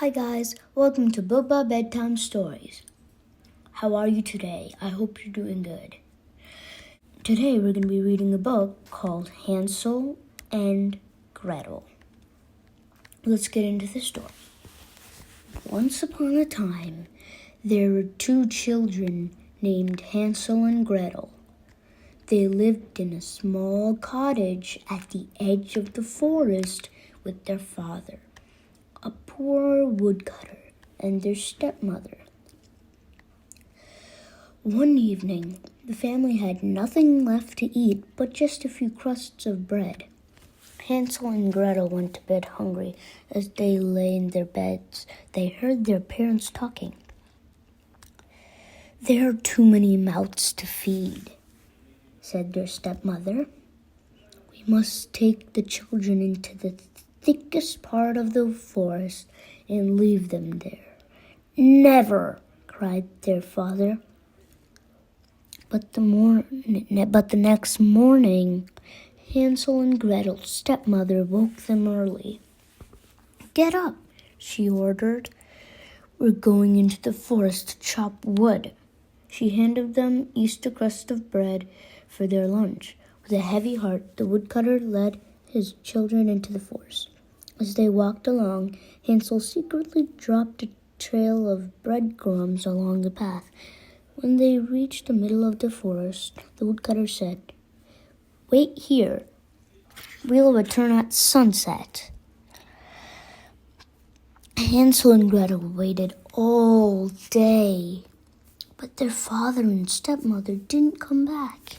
Hi guys, welcome to Bubba Bedtime Stories. How are you today? I hope you're doing good. Today we're going to be reading a book called Hansel and Gretel. Let's get into the story. Once upon a time, there were two children named Hansel and Gretel. They lived in a small cottage at the edge of the forest with their father, a poor woodcutter, and their stepmother. One evening, the family had nothing left to eat but just a few crusts of bread. Hansel and Gretel went to bed hungry. As they lay in their beds, they heard their parents talking. "There are too many mouths to feed," said their stepmother. "We must take the children into the thickest part of the forest and leave them there." "Never!" cried their father. But the next morning, Hansel and Gretel's stepmother woke them early. "Get up," she ordered. "We're going into the forest to chop wood." She handed them each a crust of bread for their lunch. With a heavy heart, the woodcutter led his children into the forest. As they walked along, Hansel secretly dropped a trail of breadcrumbs along the path. When they reached the middle of the forest, the woodcutter said, "Wait here. We'll return at sunset." Hansel and Gretel waited all day, but their father and stepmother didn't come back.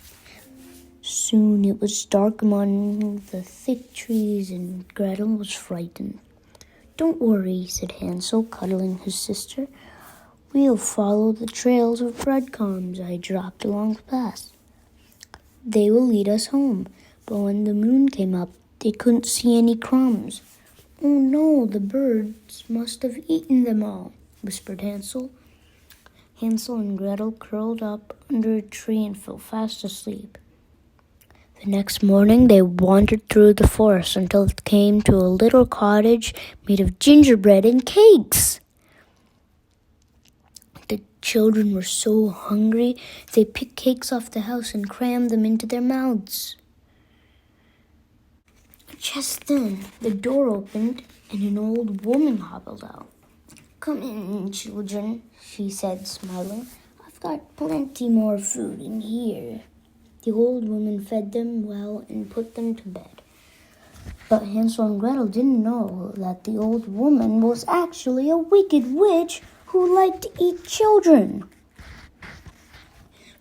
Soon it was dark among the thick trees, and Gretel was frightened. "Don't worry," said Hansel, cuddling his sister. "We'll follow the trails of breadcrumbs I dropped along the path. They will lead us home." But when the moon came up, they couldn't see any crumbs. "Oh no, the birds must have eaten them all," whispered Hansel. Hansel and Gretel curled up under a tree and fell fast asleep. The next morning, they wandered through the forest until it came to a little cottage made of gingerbread and cakes. The children were so hungry, they picked cakes off the house and crammed them into their mouths. Just then, the door opened and an old woman hobbled out. "Come in, children," she said, smiling. "I've got plenty more food in here." The old woman fed them well and put them to bed. But Hansel and Gretel didn't know that the old woman was actually a wicked witch who liked to eat children.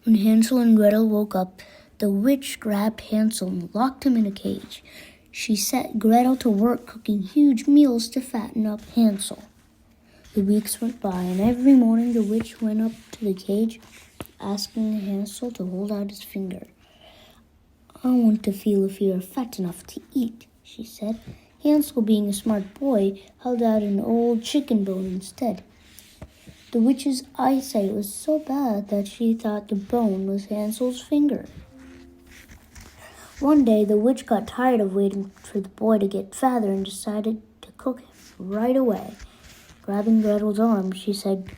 When Hansel and Gretel woke up, the witch grabbed Hansel and locked him in a cage. She set Gretel to work cooking huge meals to fatten up Hansel. The weeks went by, and every morning the witch went up to the cage, asking Hansel to hold out his finger. "I want to feel if you are fat enough to eat," she said. Hansel, being a smart boy, held out an old chicken bone instead. The witch's eyesight was so bad that she thought the bone was Hansel's finger. One day, the witch got tired of waiting for the boy to get fatter and decided to cook him right away. Grabbing Gretel's arm, she said,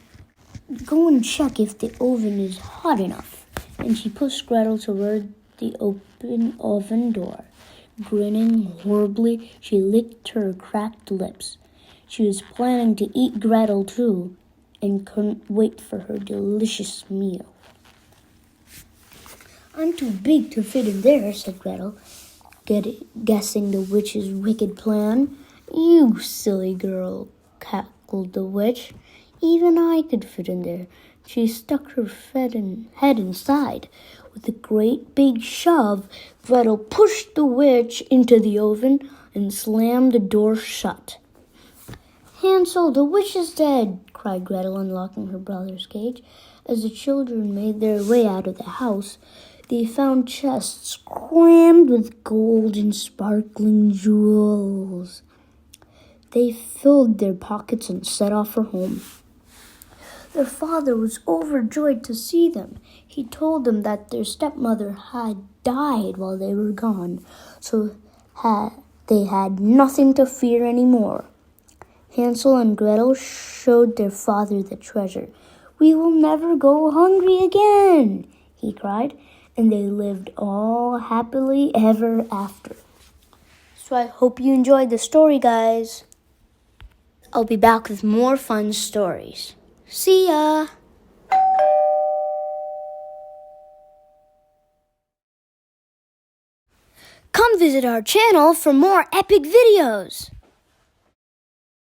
"Go and check if the oven is hot enough." And she pushed Gretel toward the open oven door. Grinning horribly, she licked her cracked lips. She was planning to eat Gretel too, and couldn't wait for her delicious meal. "I'm too big to fit in there," said Gretel, guessing the witch's wicked plan. "You silly girl," cackled the witch. "Even I could fit in there." She stuck her head inside. With a great big shove, Gretel pushed the witch into the oven and slammed the door shut. "Hansel, the witch is dead!" cried Gretel, unlocking her brother's cage. As the children made their way out of the house, they found chests crammed with gold and sparkling jewels. They filled their pockets and set off for home. Their father was overjoyed to see them. He told them that their stepmother had died while they were gone, so they had nothing to fear anymore. Hansel and Gretel showed their father the treasure. "We will never go hungry again," he cried, and they lived all happily ever after. So I hope you enjoyed the story, guys. I'll be back with more fun stories. See ya! Come visit our channel for more epic videos.